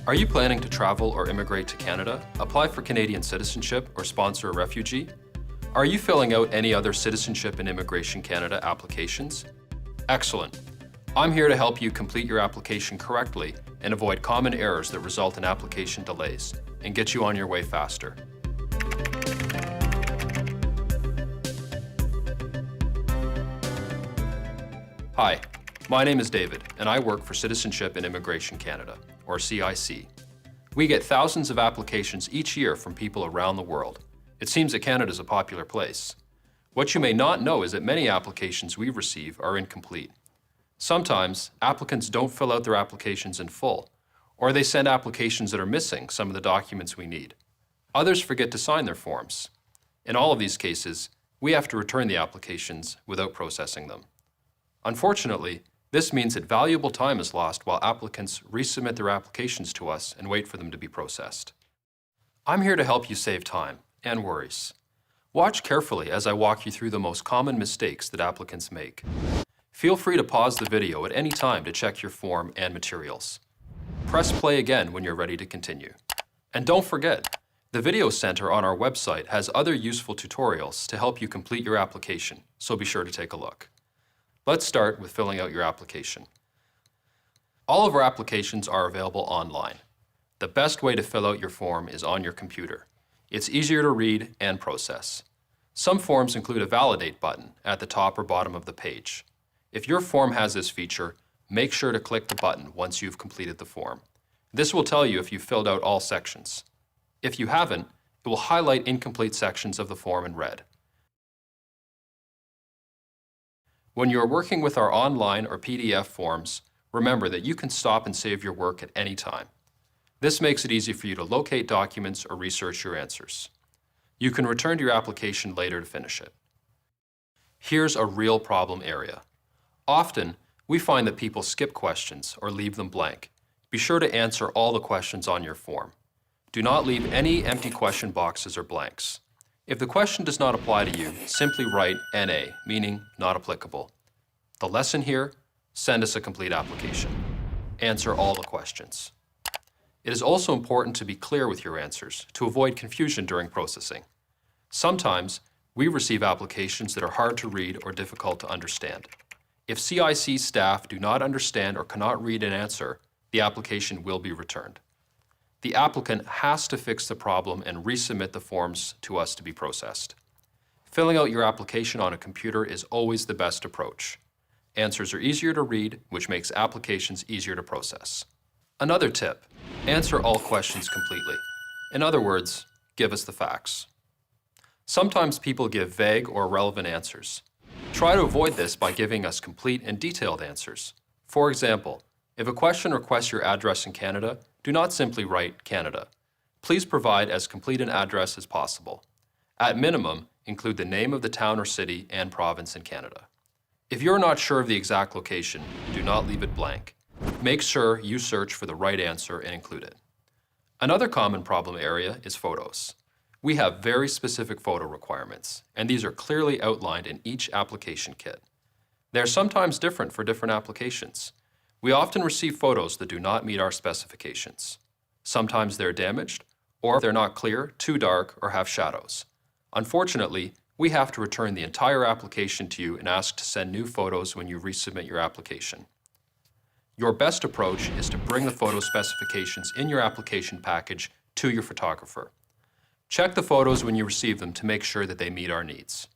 Are you planning to travel or immigrate to Canada, apply for Canadian citizenship, or sponsor a refugee? Are you filling out any other Citizenship and Immigration Canada applications? Excellent. I'm here to help you complete your application correctly and avoid common errors that result in application delays and get you on your way faster. Hi, my name is David, and I work for Citizenship and Immigration Canada, or CIC. We get thousands of applications each year from people around the world. It seems that Canada is a popular place. What you may not know is that many applications we receive are incomplete. Sometimes, applicants don't fill out their applications in full, or they send applications that are missing some of the documents we need. Others forget to sign their forms. In all of these cases, we have to return the applications without processing them. Unfortunately, this means that valuable time is lost while applicants resubmit their applications to us and wait for them to be processed. I'm here to help you save time and worries. Watch carefully as I walk you through the most common mistakes that applicants make. Feel free to pause the video at any time to check your form and materials. Press play again when you're ready to continue. And don't forget, the Video Center on our website has other useful tutorials to help you complete your application, so be sure to take a look. Let's start with filling out your application. All of our applications are available online. The best way to fill out your form is on your computer. It's easier to read and process. Some forms include a Validate button at the top or bottom of the page. If your form has this feature, make sure to click the button once you've completed the form. This will tell you if you've filled out all sections. If you haven't, it will highlight incomplete sections of the form in red. When you are working with our online or PDF forms, remember that you can stop and save your work at any time. This makes it easy for you to locate documents or research your answers. You can return to your application later to finish it. Here's a real problem area. Often, we find that people skip questions or leave them blank. Be sure to answer all the questions on your form. Do not leave any empty question boxes or blanks. If the question does not apply to you, simply write NA, meaning not applicable. The lesson here, send us a complete application. Answer all the questions. It is also important to be clear with your answers to avoid confusion during processing. Sometimes, we receive applications that are hard to read or difficult to understand. If CIC staff do not understand or cannot read an answer, the application will be returned. The applicant has to fix the problem and resubmit the forms to us to be processed. Filling out your application on a computer is always the best approach. Answers are easier to read, which makes applications easier to process. Another tip, answer all questions completely. In other words, give us the facts. Sometimes people give vague or irrelevant answers. Try to avoid this by giving us complete and detailed answers. For example, if a question requests your address in Canada, do not simply write Canada. Please provide as complete an address as possible. At minimum, include the name of the town or city and province in Canada. If you're not sure of the exact location, do not leave it blank. Make sure you search for the right answer and include it. Another common problem area is photos. We have very specific photo requirements, and these are clearly outlined in each application kit. They are sometimes different for different applications. We often receive photos that do not meet our specifications. Sometimes they're damaged, or they're not clear, too dark, or have shadows. Unfortunately, we have to return the entire application to you and ask to send new photos when you resubmit your application. Your best approach is to bring the photo specifications in your application package to your photographer. Check the photos when you receive them to make sure that they meet our needs.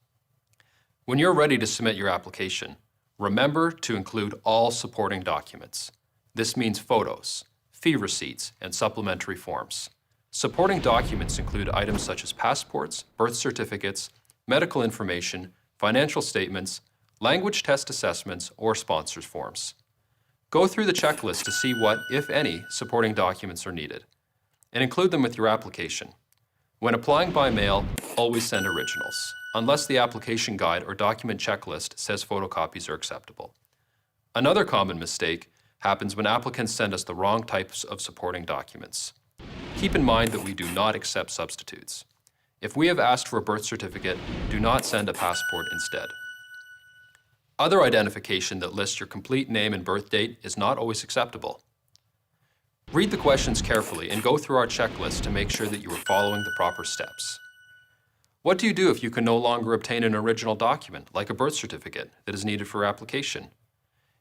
When you're ready to submit your application, remember to include all supporting documents. This means photos, fee receipts, and supplementary forms. Supporting documents include items such as passports, birth certificates, medical information, financial statements, language test assessments, or sponsors forms. Go through the checklist to see what, if any, supporting documents are needed, and include them with your application. When applying by mail, always send originals, unless the application guide or document checklist says photocopies are acceptable. Another common mistake happens when applicants send us the wrong types of supporting documents. Keep in mind that we do not accept substitutes. If we have asked for a birth certificate, do not send a passport instead. Other identification that lists your complete name and birth date is not always acceptable. Read the questions carefully and go through our checklist to make sure that you are following the proper steps. What do you do if you can no longer obtain an original document, like a birth certificate, that is needed for your application?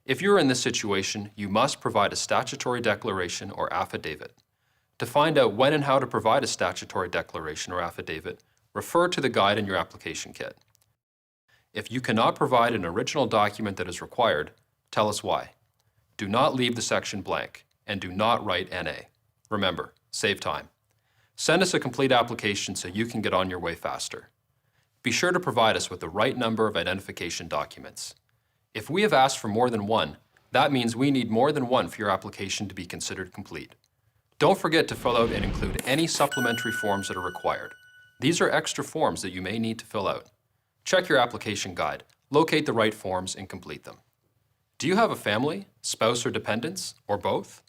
If you are in this situation, you must provide a statutory declaration or affidavit. To find out when and how to provide a statutory declaration or affidavit, refer to the guide in your application kit. If you cannot provide an original document that is required, tell us why. Do not leave the section blank, and do not write NA. Remember, save time. Send us a complete application so you can get on your way faster. Be sure to provide us with the right number of identification documents. If we have asked for more than one, that means we need more than one for your application to be considered complete. Don't forget to fill out and include any supplementary forms that are required. These are extra forms that you may need to fill out. Check your application guide, locate the right forms, and complete them. Do you have a family, spouse or dependents, or both?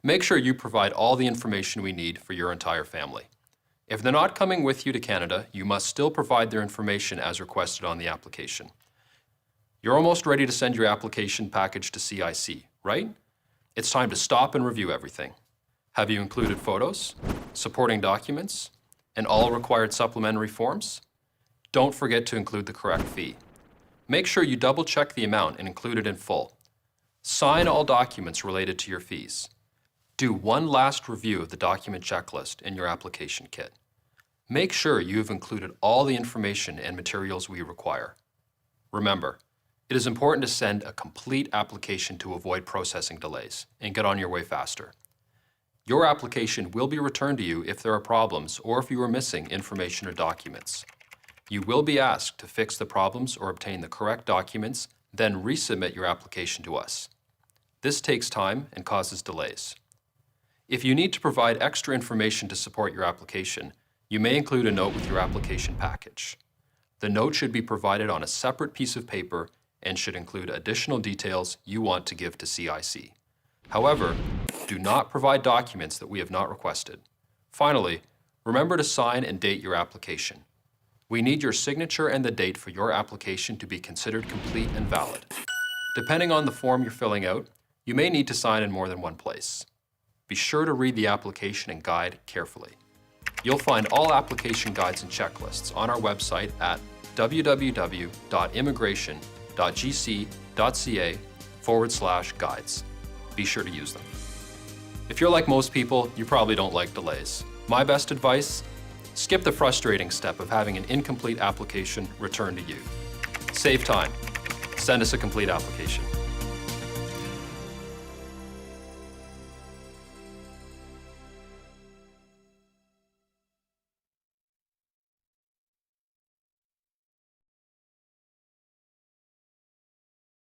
Make sure you provide all the information we need for your entire family. If they're not coming with you to Canada, you must still provide their information as requested on the application. You're almost ready to send your application package to CIC, right? It's time to stop and review everything. Have you included photos, supporting documents, and all required supplementary forms? Don't forget to include the correct fee. Make sure you double-check the amount and include it in full. Sign all documents related to your fees. Do one last review of the document checklist in your application kit. Make sure you have included all the information and materials we require. Remember, it is important to send a complete application to avoid processing delays and get on your way faster. Your application will be returned to you if there are problems or if you are missing information or documents. You will be asked to fix the problems or obtain the correct documents, then resubmit your application to us. This takes time and causes delays. If you need to provide extra information to support your application, you may include a note with your application package. The note should be provided on a separate piece of paper and should include additional details you want to give to CIC. However, do not provide documents that we have not requested. Finally, remember to sign and date your application. We need your signature and the date for your application to be considered complete and valid. Depending on the form you're filling out, you may need to sign in more than one place. Be sure to read the application and guide carefully. You'll find all application guides and checklists on our website at www.immigration.gc.ca/guides. Be sure to use them. If you're like most people, you probably don't like delays. My best advice? Skip the frustrating step of having an incomplete application returned to you. Save time. Send us a complete application.